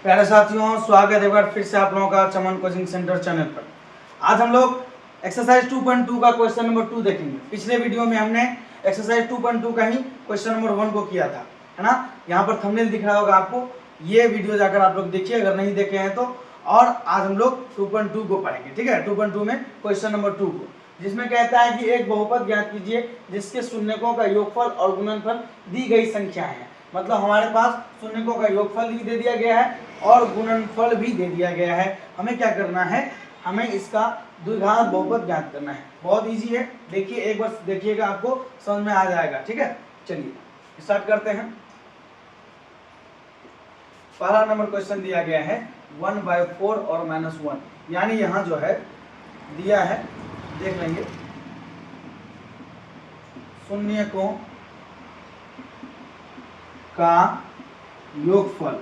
प्यारे साथियों, स्वागत है एक बार फिर से आप लोगों का चमन कोचिंग सेंटर चैनल पर। आज हम लोग एक्सरसाइज 2.2 का क्वेश्चन नंबर 2 देखेंगे। पिछले वीडियो में हमने एक्सरसाइज 2.2 का ही क्वेश्चन नंबर 1 को किया था, है ना। यहाँ पर थंबनेल दिख रहा होगा आपको, ये वीडियो जाकर आप लोग देखिए अगर नहीं देखे हैं तो। और आज हम लोग 2.2 को पढ़ेंगे, ठीक है। 2.2 में क्वेश्चन नंबर 2 को, जिसमें कहता है कि एक बहुपद ज्ञात कीजिए जिसके शून्यकों का योगफल और गुणनफल दी गई संख्या है। मतलब हमारे पास शून्यकों का योगफल भी दे दिया गया है और गुणनफल भी दे दिया गया है। हमें क्या करना है, हमें इसका द्विघात बहुपद ज्ञात करना है। बहुत इजी है, देखिए एक बार देखिएगा आपको समझ में आ जाएगा, ठीक है। चलिए स्टार्ट करते हैं। पहला नंबर क्वेश्चन दिया गया है 1/4 और -1, यानी यहाँ जो है दिया है, देख लेंगे, शून्यकों का योगफल।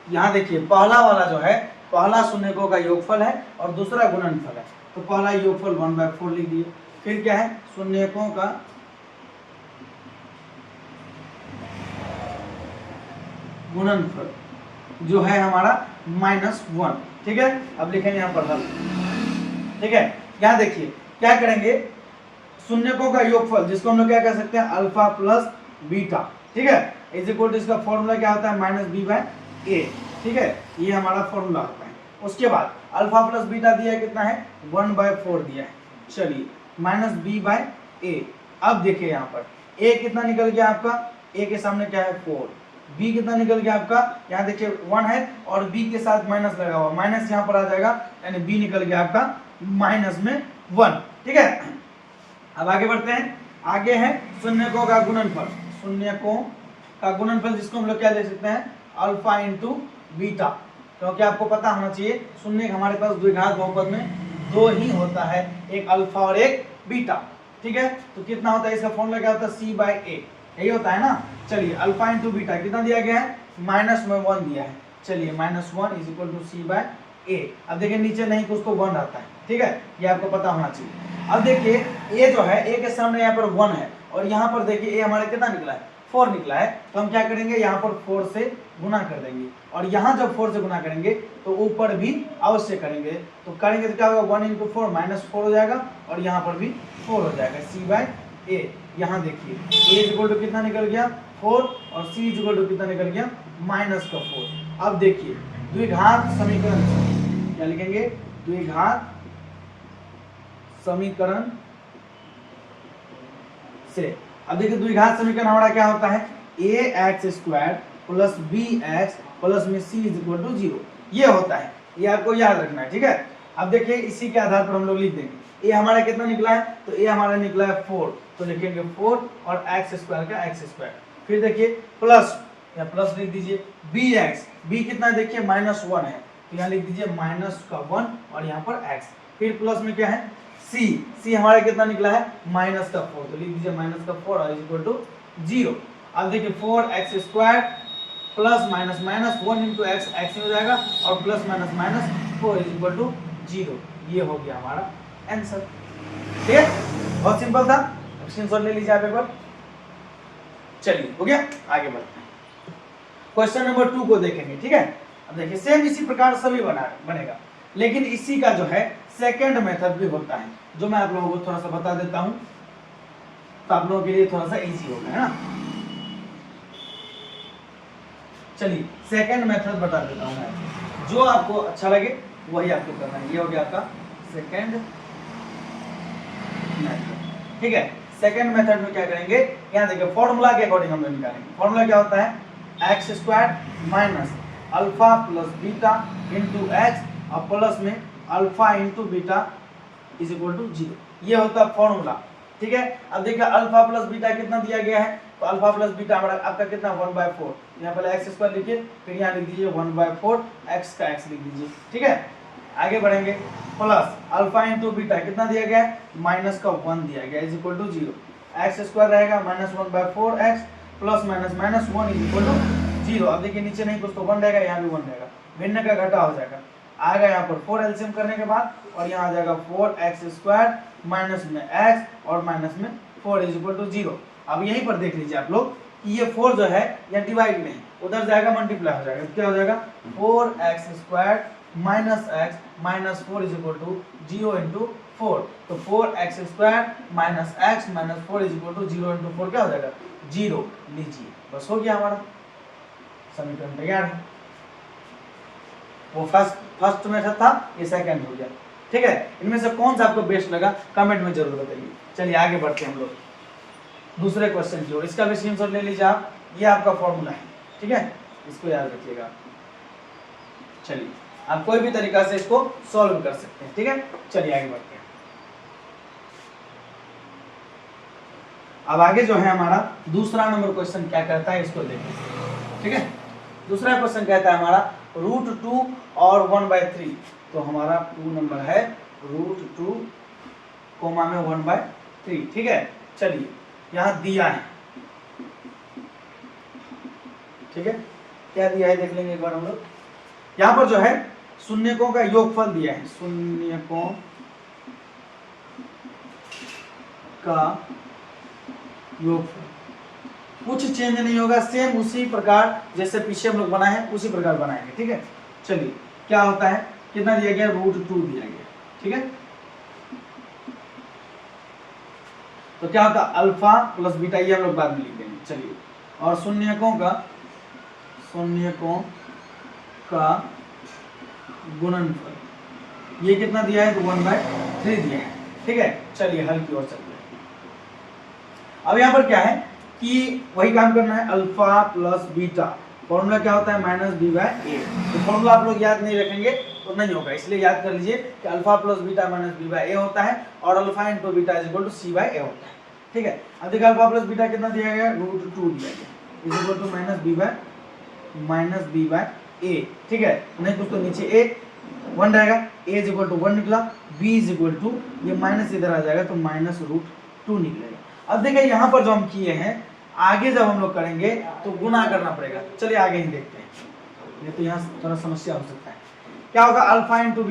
यहाँ देखिए पहला वाला जो है, पहला शून्यकों का योगफल है और दूसरा गुणनफल है। तो पहला योगफल 1/4 लिख दिए। फिर क्या है, शून्यकों का गुणनफल जो है हमारा -1, ठीक है। अब लिखेंगे यहाँ पर हल, ठीक है। यहाँ देखिए क्या करेंगे, शून्यकों का योगफल जिसको हम लोग क्या कह सकते हैं, अल्फा प्लस बीटा, ठीक है, इज इक्वल टू, इसका फॉर्मूला क्या होता है, -b/a, ठीक है। ये हमारा फॉर्मूला होता है। उसके बाद अल्फा प्लस बीटा दिया है, कितना है, 1/4 दिया है। चलिए -b/a। अब देखिए यहाँ पर a कितना निकल गया आपका, a के सामने क्या है 4, b कितना निकल गया आपका, यहाँ देखिए 1 है और b के साथ माइनस लगा हुआ, माइनस यहाँ पर आ जाएगा, यानी b निकल गया आपका -1, ठीक है। अब आगे बढ़ते हैं। आगे है शून्यकों का गुणनफल। शून्यकों का गुणनफल जिसको हम लोग क्या ले सकते हैं, अल्फा इंटू बीटा, क्योंकि आपको पता होना चाहिए शून्य हमारे पास द्विघात बहुपद में 2 ही होता है, एक अल्फा और एक बीटा, ठीक है। तो कितना होता है, इसका फॉर्मूला क्या होता है, c/a, यही होता है ना। चलिए अल्फा इंटू बीटा कितना दिया गया है, -1 दिया है। चलिए -1 = c/a। अब देखिए नीचे नहीं कुछ तो 1 रहता है, ठीक है, ये आपको पता होना चाहिए। अब देखिए a जो है, a के सामने यहाँ पर 1 है और यहाँ पर देखिए a हमारे कितना निकला है, 4 निकला है। तो हम क्या करेंगे, यहाँ पर 4 से गुना कर देंगे और यहाँ जब 4 से गुना करेंगे तो ऊपर भी अवश्य करेंगे। तो करेंगे तो क्या होगा, 1 × 4 -4 हो जाएगा और यहाँ पर भी 4 हो जाएगा, c/a। यहाँ देखिए a = कितना निकल गया, 4, और c = कितना निकल गया, -4। अब देखिए द्विघात समीकरण क्या लिखेंगे, द्विघात समीकरण से। अब देखिए द्विघात समीकरण हमारा क्या होता है, ax² + bx प्लस में c = 0, ये होता है, ये आपको याद रखना है, ठीक है। अब देखिए इसी के आधार पर हम लोग लिख देंगे, a हमारा कितना निकला है, तो a हमारा निकला है 4, तो लिखेंगे 4 और x² का x²। फिर देखिए प्लस, या प्लस लिख दीजिए, bx, b कितना है देखिए -1 है, तो यहाँ लिख दीजिए -1 और यहाँ पर x। फिर प्लस में क्या है, c हमारा कितना निकला है, -4, तो लिख दीजिए -4 और = 0। अब देखिए 4x² plus minus 1 × x, x हो जाएगा, और प्लस माइनस 4 = 0। ये हो गया हमारा आंसर, ठीक है। बहुत सिंपल था, स्क्रीनशॉट ले लीजिए आप एक बार। चलिए हो गया, आगे बढ़ते हैं। क्वेश्चन नंबर 2 को देखेंगे, ठीक है। अब देखिए सेम इसी प्रकार सभी बनेगा, लेकिन इसी का जो है सेकंड मेथड भी होता है, जो मैं आप लोगों को थोड़ा सा बता देता हूं, तो आप लोगों के लिए थोड़ा सा इजी होगा, है ना। चलिए सेकंड मेथड बता देता हूं मैं, जो आपको अच्छा लगे वही आपको करना है। ये हो गया आपका सेकंड मेथड, ठीक है। सेकंड मेथड में क्या करेंगे, यहाँ देखिए फॉर्मूला के अकॉर्डिंग हम लोग निकालेंगे। फॉर्मूला क्या होता है, x² - alpha plus beta into x और प्लस में अल्फा इंटू बीटा = 0, ये होता है फॉर्मूला, ठीक है। अब देखिए अल्फा प्लस बीटा कितना दिया गया है, तो अल्फा प्लस बीटा हमारा आपका कितना 1/4, यहाँ पहले x² लिखिए, फिर यहाँ लिख दीजिए 1/4, x का x लिख दीजिए, ठीक है। आगे बढ़ेंगे, प्लस अल्फा इंटू बीटा कितना दिया गया है, -1 दिया गया = 0, x² रहेगा -1/4x प्लस माइनस -1 = 0। अब देखिए नीचे नहीं कुछ तो 1 रहेगा, यहाँ भी 1 रहेगा, भिन्न का घटा हो जाएगा, आएगा यहाँ पर 4 एलसीएम करने के बाद, और यहाँ आ जाएगा 4x² माइनस में x और माइनस में 4 = 0। अब यहीं पर देख लीजिए आप लोग, कि ये 4 जो है या डिवाइड में है, उधर जाएगा मल्टीप्लाई हो जाएगा, क्या हो जाएगा 4x² minus x minus 4 is equal to 0 into 4। तो 4x² minus x minus 4 is equal to 0 into 4 क्या हो जाएगा 0 लीजिए, बस हो गया हमारा समीकरण तैयार है। वो फर्स्ट मेथड था, ये सेकंड हो गया। ठीक है, इनमें से कौन सा आपको बेस्ट लगा कमेंट में जरूर बताइए। चलिए आगे बढ़ते हैं हम लोग दूसरे क्वेश्चन की ओर। इसका भी स्क्रीनशॉट ले लीजिए आप, ये आपका फॉर्मूला है, ठीक है, इसको याद रखिएगा। चलिए आप कोई भी तरीका से इसको सॉल्व कर सकते हैं, ठीक है। चलिए आगे बढ़ते हैं। अब आगे जो है हमारा दूसरा नंबर क्वेश्चन क्या कहता है इसको देखिए, ठीक है। दूसरा क्वेश्चन कहता है हमारा √2 और 1/3। तो हमारा 2 नंबर है √2 कोमा में 1/3, ठीक है। चलिए यहाँ दिया है, ठीक है, क्या दिया है देख लेंगे एक बार हम लोग। यहाँ पर जो है शून्यकों का योगफल दिया है, शून्यकों का योगफल, कुछ चेंज नहीं होगा, सेम उसी प्रकार जैसे पीछे हम लोग बनाए हैं उसी प्रकार बनाएंगे, ठीक है। चलिए क्या होता है, कितना दिया गया √2 दिया गया, ठीक है। तो क्या होता है अल्फा प्लस बीटा, ये हम लोग बाद में लिख देंगे। चलिए और शून्यकों का गुणनफल, ये कितना दिया है तो 1/3 दिया है, ठीक है। चलिए हल की ओर चलते हैं। अब यहाँ पर क्या है कि वही काम करना है, अल्फा प्लस बीटा, फॉर्मूला क्या होता है -b/a। तो फॉर्मूला आप लोग याद नहीं रखेंगे तो नहीं होगा, इसलिए याद कर लीजिए कि अल्फा प्लस बीटा -b/a होता है और alpha into beta is equal to c/a होता है, ठीक है। अब देखिए अल्फा प्लस बीटा कितना दिया गया √2 दिया गया इज इक्वल टू -b/a, ठीक है। नहीं कुछ तो नीचे a 1 रहेगा, a इज इक्वल टू 1 निकला, b इज इक्वल टू ये माइनस इधर आ जाएगा तो -√2 निकलेगा। अब देखिए यहाँ पर जो हम किए हैं, आगे जब हम लोग करेंगे तो गुना करना पड़ेगा। चलिए आगे ही देखते हैं, ये तो यहाँ थोड़ा समस्या हो सकता है। क्या होगा अल्फा इंटू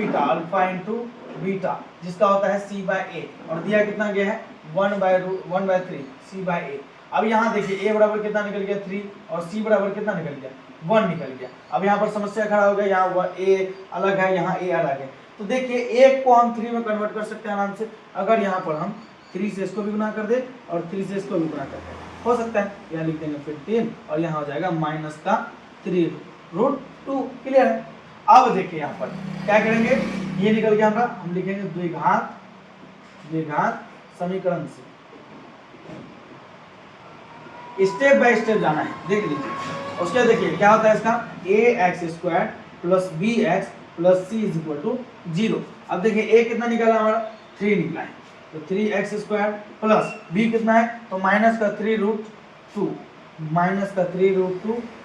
बीटा जिसका होता है c/a, और दिया कितना गया है 1/3 c/a। अब यहाँ देखिए a बराबर कितना निकल गया 3 और c बराबर कितना निकल गया 1 निकल गया। अब यहाँ पर समस्या खड़ा हो गया, यहाँ a अलग है, यहाँ a अलग है। तो देखिए एक को हम 3 में कन्वर्ट कर सकते हैं आराम से, अगर यहाँ पर हम 3 से इसको भी गुना कर दे और 3 से इसको भी गुना कर दे, हो सकता है। यहाँ लिख देंगे फिर 3 और यहाँ हो जाएगा -3√2, क्लियर है। अब देखिए यहाँ पर क्या करेंगे, ये निकल गया हमारा, हम लिखेंगे द्विघात समीकरण से स्टेप बाय स्टेप जाना है, देख लीजिए। उसके देखिए क्या होता है इसका ax² plus bx plus c is equal to 0। अब देखिए a कितना निकला हमारा 3 निकला है, तो 3x² प्लस b कितना है तो -3√2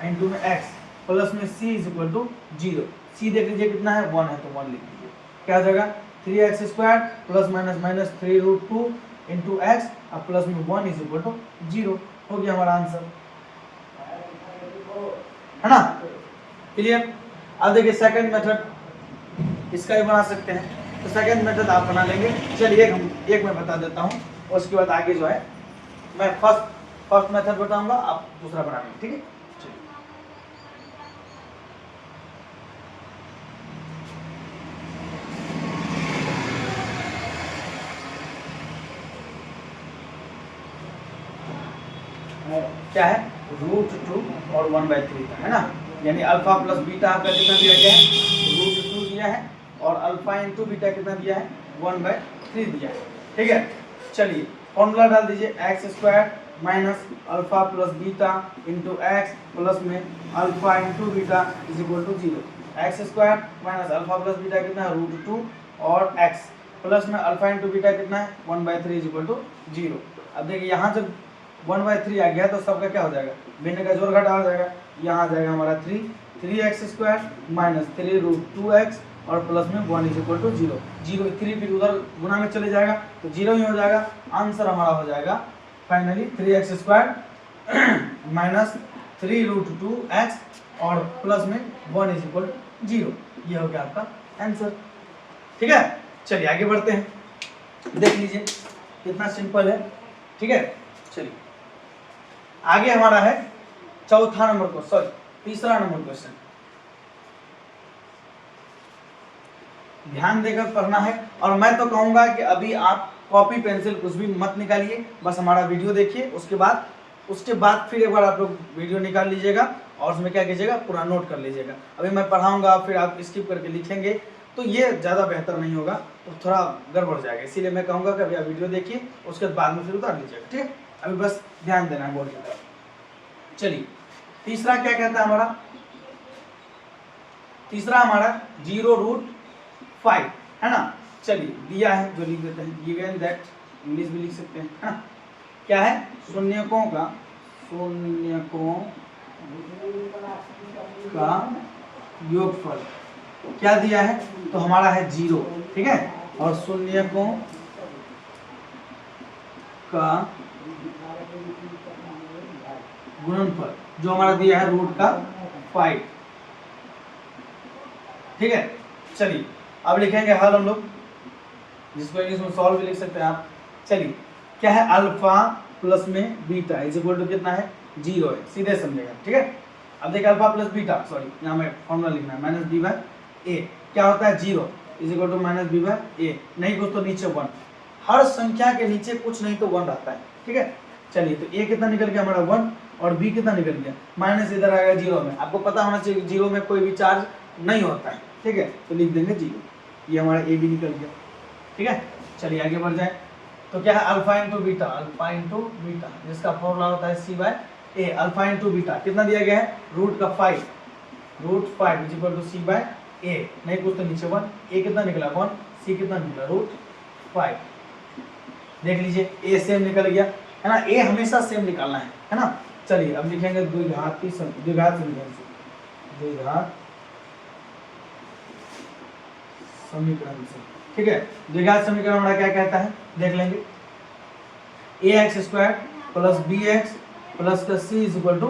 इंटू में x प्लस में c is equal to 0। c देख लीजिए कितना है 1 है तो 1 लिख लीजिए, क्या हो जाएगा 3x² plus minus 3√2 into x और प्लस में 1 इज इक्वल टू 0। हो गया हमारा आंसर, है ना, क्लियर। अब देखिए सेकंड मेथड इसका भी बना सकते हैं, तो सेकंड मेथड आप बना लेंगे। चलिए एक मैं बता देता हूँ, उसके बाद आगे जो है मैं फर्स्ट मेथड बताऊंगा, आप दूसरा बना लेंगे, ठीक है। क्या है √2 और 1/3 का, है ना, यानी अल्फा प्लस बीटा आपका कितना दिया गया है √2 दिया है और अल्फा इंटू बीटा कितना दिया है 1/3 दिया है, ठीक है। चलिए फॉर्मूला डाल दीजिए x² minus alpha plus beta into x plus में alpha into beta is equal to 0। x² minus alpha plus beta कितना है √2 और x प्लस में अल्फा इंटू बीटा कितना है 1/3 इज इक्वल टू 0। अब देखिए यहाँ जब 1/3 आ गया तो सबका क्या हो जाएगा, भिन्न का जोड़ घटा हो जाएगा, यहाँ आ जाएगा हमारा 3x² माइनस 3√2x और प्लस में 1 इज इक्वल टू 0। 3 फिर उधर गुना में चले जाएगा तो 0 ही हो जाएगा। आंसर हमारा हो जाएगा फाइनली 3x² माइनस 3√2x और प्लस में 1 इज इक्वल टू 0। ये हो गया आपका आंसर, ठीक है। चलिए आगे बढ़ते हैं, देख लीजिए कितना सिंपल है, ठीक है। चलिए आगे हमारा है चौथा नंबर को, सॉरी तीसरा नंबर क्वेश्चन। ध्यान देकर पढ़ना है, और मैं तो कहूंगा कि अभी आप कॉपी पेंसिल कुछ भी मत निकालिए, बस हमारा वीडियो देखिए, उसके बाद फिर एक बार आप लोग वीडियो निकाल लीजिएगा और उसमें क्या कीजिएगा, पूरा नोट कर लीजिएगा। अभी मैं पढ़ाऊंगा फिर आप स्किप करके लिखेंगे तो ये ज़्यादा बेहतर नहीं होगा, तो थोड़ा गड़बड़ जाएगा। इसीलिए मैं कहूँगा कि अभी आप वीडियो देखिए, उसके बाद में फिर उतार लीजिएगा, ठीक है। अभी बस ध्यान देना है बोर्ड की तरफ। चलिए तीसरा क्या कहता है हमारा, तीसरा हमारा 0√5 है ना। चलिए दिया है जो लिख देते हैं, गिवन दैट, इंग्लिश भी लिख सकते हैं, है ना। क्या है, शून्यकों का योगफल क्या दिया है, तो हमारा है 0, ठीक है। और शून्यकों का गुणनफल जो हमारा दिया है √5, ठीक है। चलिए अब लिखेंगे हल हम लोग, जिसको इंग्लिश में सॉल्व भी लिख सकते हैं आप। चलिए क्या है, अल्फा प्लस में बीटा इज इक्वल टू कितना है, 0 है, सीधे समझेगा, ठीक है। अब देखिए अल्फा प्लस बीटा, सॉरी यहाँ में फॉर्मूला लिखना है, माइनस बी बाय ए क्या होता है, 0 is equal to minus B by A, नहीं कुछ तो नीचे 1, हर संख्या के नीचे कुछ नहीं तो 1 रहता है, ठीक है। चलिए तो ए कितना निकल गया हमारा 1, और बी कितना निकल गया, माइनस इधर आएगा 0 में। आपको पता होना चाहिए 0 में कोई भी चार्ज नहीं होता है, ठीक है, तो लिख देंगे 0, ये हमारा ए भी निकल गया, ठीक है। चलिए आगे बढ़ जाए, तो क्या है अल्फा इंटू बीटा, जिसका फॉर्मूला होता है C by A. Alpha into beta कितना दिया गया है, √5 is equal to C by A, नहीं कुछ तो नीचे 1, ए कितना निकला 1, सी कितना निकला √5, देख लीजिए ए सेम निकल गया, है ना। ए हमेशा सेम निकालना है ना। चलिए अब लिखेंगे द्विघात समीकरण से, ठीक है। द्विघात समीकरण हमारा क्या कहता है, देख लेंगे, ax² प्लस bx प्लस का c इज इक्वल टू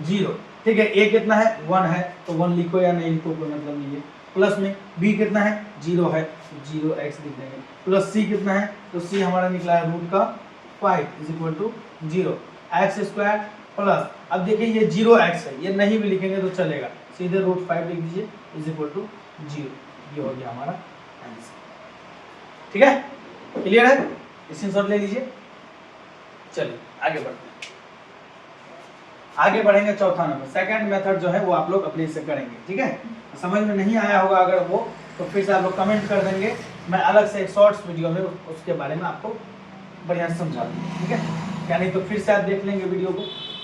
0, ठीक है। a कितना है 1 है, तो 1 लिखो या नहीं लिखो कोई मतलब नहीं है। प्लस में b कितना है 0 है, 0x लिख देंगे। प्लस c कितना है, तो c हमारा निकला है √5 is equal to 0, x² plus, अब देखिए ये 0x है, ये नहीं भी लिखेंगे तो चलेगा, सीधे √5 लिख दीजिए इज इक्वल टू 0, ये हो गया हमारा आंसर, ठीक है। क्लियर है, स्क्रीनशॉट ले लीजिए। चलिए आगे बढ़ते हैं, आगे बढ़ेंगे चौथा नंबर, सेकंड मेथड जो है वो आप लोग अपने से करेंगे, ठीक है। समझ में नहीं आया होगा अगर वो, तो फिर से आप लोग कमेंट कर देंगे, मैं अलग से एक शॉर्ट्स वीडियो में उसके बारे में आपको बढ़िया से समझा दूंगा, ठीक है। यानी तो फिर से आप देख लेंगे वीडियो को,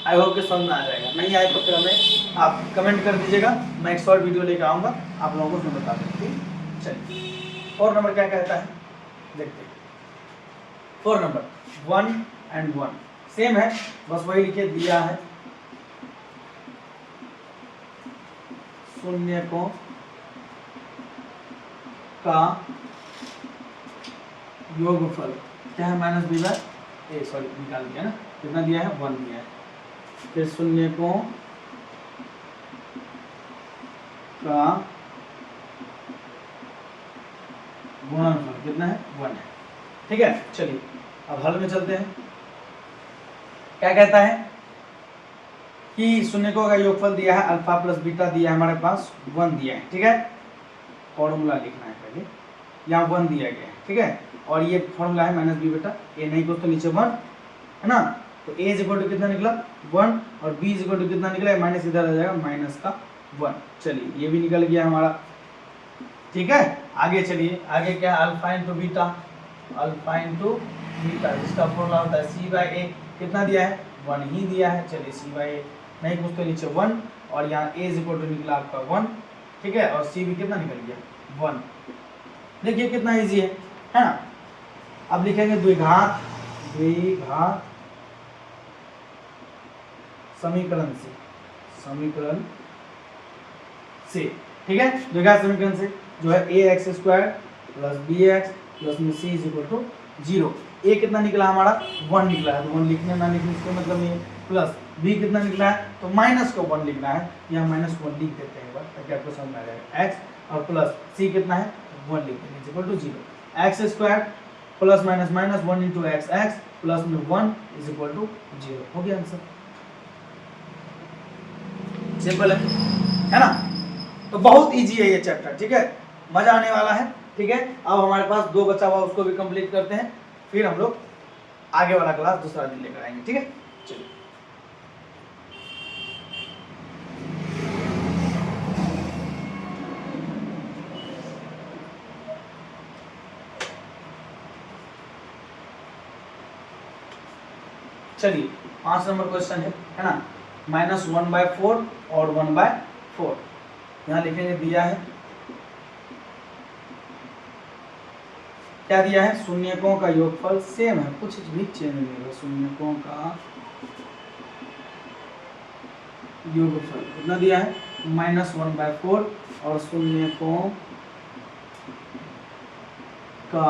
आई होप कि समझ में आ जाएगा, नहीं आए तो फिर हमें आप कमेंट कर दीजिएगा, मैं एक शॉर्ट वीडियो लेकर आऊँगा, आप लोगों को उसमें बता दूँगा, ठीक। चलिए 4 नंबर क्या कहता है, देखते हैं। 4 नंबर 1 and 1 सेम है, बस वही लिखे दिया है, शून्यकों का योगफल क्या है, minus B by A, sorry निकाल दिया ना, कितना दिया है 1 दिया है। फिर शून्यकों का गुणनफल कितना है 1 है, ठीक है। चलिए अब हल में चलते हैं, क्या कहता है कि शून्यकों का योगफल दिया है, अल्फा प्लस बीटा दिया है हमारे पास, 1 दिया है, ठीक है। फॉर्मूला लिखना है पहले, यहाँ 1 दिया गया है, ठीक है, और ये फॉर्मूला है माइनस बी बेटा ए, नहीं कुछ तो नीचे 1 है ना, तो ए इज इक्वल टू कितना निकला 1, और बी इज इक्वल टू कितना निकला, माइनस इधर आ जाएगा माइनस का 1। चलिए ये भी निकल गया हमारा, ठीक है। आगे चलिए, आगे क्या, अल्फा इंटू बीटा जिसका फॉर्मूला होता है सी बाय ए, कितना दिया है 1 ही दिया है। चलिए सी बाय ए, नहीं कुछ तो नीचे 1, और यहाँ ए इज इक्वल टू निकला आपका 1, ठीक है, और सी भी कितना निकल गया 1। देखिए कितना इजी है ना। अब लिखेंगे द्विघात समीकरण से, ठीक है। द्विघात समीकरण से जो है ax² प्लस bx प्लस में c is equal to 0, a कितना निकला हमारा 1 निकला है, तो 1 लिखने ना लिखने इसका मतलब नहीं है, प्लस b कितना निकला है, तो माइनस को 1 लिखना है, यहाँ -1 लिख देते हैं एक बार ताकि आपको समझ में आ जाएगा, x और प्लस c कितना है 1 लिखते हैं is equal to 0, x² plus minus 1 into x plus में 1 इज इक्वल टू 0, हो गया आंसर, सिंपल है ना। तो बहुत इजी है ये चैप्टर, ठीक है, मजा आने वाला है, ठीक है। अब हमारे पास 2 बचा हुआ, उसको भी कंप्लीट करते हैं, फिर हम लोग आगे वाला क्लास दूसरा दिन लेकर आएंगे, ठीक है। चलिए चलिए 5 नंबर क्वेश्चन है ना, -1/4 और 1/4 यहाँ लिखेंगे, दिया है, क्या दिया है, शून्यकों का योगफल सेम है, कुछ भी चेंज नहीं होगा, शून्यकों का योगफल कितना दिया है, -1/4 और शून्यकों का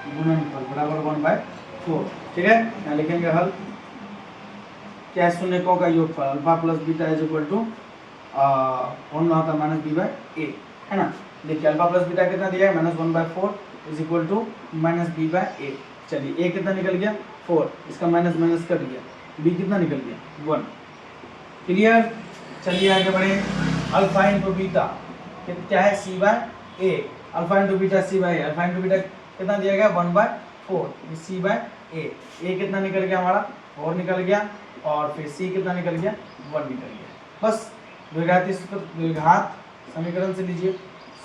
गुणनफल बराबर 1/4, ठीक है। यहाँ लिखेंगे हल, क्या है, शून्यकों का योगफल alpha plus beta is equal to formula होता है -b/a, है ना। देखिए अल्फा प्लस बीटा कितना दिया है, -1/4 इज इक्वल टू -b/a। चलिए a कितना निकल गया 4, इसका माइनस माइनस कर दिया, b कितना निकल गया 1, क्लियर। चलिए आगे बढ़े, अल्फा इंटू बीटा क्या है, c/a, alpha into beta c/a, alpha into beta कितना दिया गया 1/4, c/a कितना निकल गया हमारा 4 निकल गया, और फिर c कितना निकल गया 1 निकल गया। बस द्विघात समीकरण से लीजिए,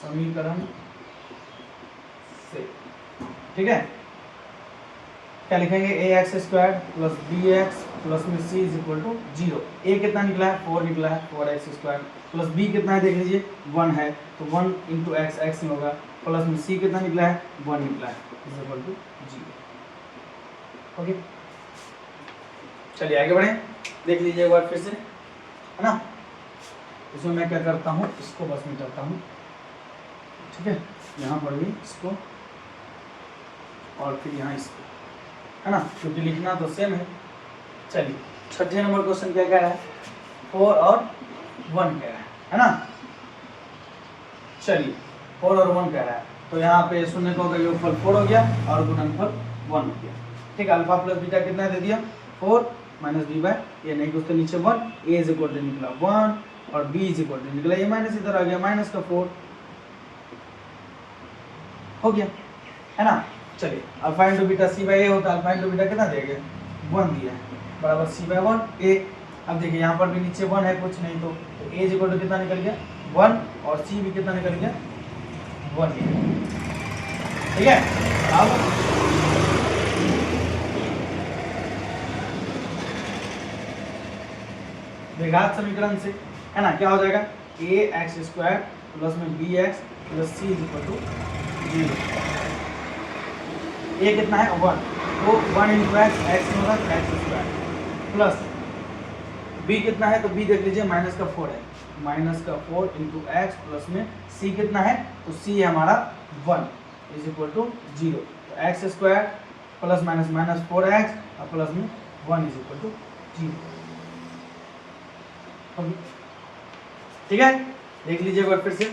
समीकरण से, ठीक है। क्या लिखेंगे, ax² प्लस bx प्लस में c is equal to 0। a कितना निकला है 4 निकला है, 4x² प्लस b कितना है देख लीजिए 1 है, तो 1 इंटू एक्स एक्स में होगा, प्लस में c कितना निकला है 1 निकला है, इज इक्वल टू 0। ओके चलिए आगे बढ़े, देख लीजिए एक बार फिर से, है ना। इसमें मैं क्या करता हूँ, इसको बस मिटाता हूँ, ठीक है, यहाँ पर भी इसको और फिर यहाँ इसको, है ना, क्योंकि लिखना तो सेम है। चलिए 6ठे नंबर क्वेश्चन क्या कह रहा है, 4 और 1 कह रहा है ना। चलिए 4 और 1 कह रहा है, तो यहाँ पे शून्यकों का योगफल 4 हो गया और गुणनफल 1 हो गया, ठीक है। अल्फा प्लस बीटा कितना दे दिया 4 माइनस b/a, नहीं कुछ तो नीचे 1, a इज इक्वल टू निकला 1 और b इज इक्वल टू निकला, ये माइनस इधर आ गया माइनस का 4 हो गया, है ना। चलिए अल्फा इंटू बीटा c/a होता है, अल्फा इंटू बीटा कितना दिया गया 1 दिया है, बराबर c/1 a। अब देखिए यहाँ पर भी नीचे 1 है, कुछ नहीं तो a इज इक्वल टू कितना निकल गया 1 और c भी कितना निकल गया 1, ठीक है। अब द्विघात समीकरण से, है ना, क्या हो जाएगा, ax² प्लस में bx plus c is equal to 0। a कितना है 1, तो 1 इंटू एक्स में होगा x² प्लस b कितना है, तो b देख लीजिए माइनस का 4 है, माइनस का 4 इंटू एक्स प्लस में c कितना है, तो c है हमारा 1 इज इक्वल टू 0। तो x² plus minus minus 4x और प्लस में 1 इज इक्वल टू 0, ठीक है। देख लीजिए एक बार फिर से,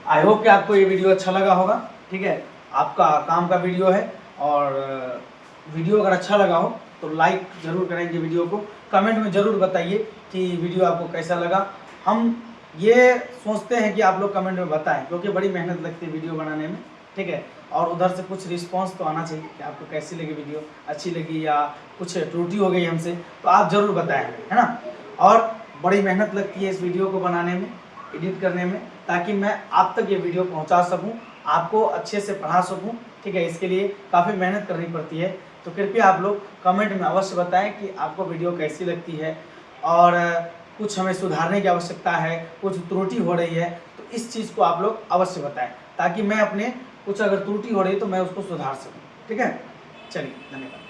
आई होप कि आपको ये वीडियो अच्छा लगा होगा, ठीक है। आपका काम का वीडियो है, और वीडियो अगर अच्छा लगा हो तो लाइक जरूर करेंगे, वीडियो को कमेंट में जरूर बताइए कि वीडियो आपको कैसा लगा। हम ये सोचते हैं कि आप लोग कमेंट में बताएं, क्योंकि बड़ी मेहनत लगती है वीडियो बनाने में, ठीक है। और उधर से कुछ रिस्पांस तो आना चाहिए कि आपको कैसी लगी वीडियो, अच्छी लगी या कुछ त्रुटि हो गई हमसे, तो आप ज़रूर बताएं, है ना। और बड़ी मेहनत लगती है इस वीडियो को बनाने में, एडिट करने में, ताकि मैं आप तक ये वीडियो पहुंचा सकूं, आपको अच्छे से पढ़ा सकूं, ठीक है। इसके लिए काफ़ी मेहनत करनी पड़ती है, तो कृपया आप लोग कमेंट में अवश्य बताएं कि आपको वीडियो कैसी लगती है, और कुछ हमें सुधारने की आवश्यकता है, कुछ त्रुटि हो रही है, तो इस चीज़ को आप लोग अवश्य बताएं, ताकि मैं अपने कुछ अगर त्रुटि हो रही है तो मैं उसको सुधार सकूँ, ठीक है। चलिए धन्यवाद।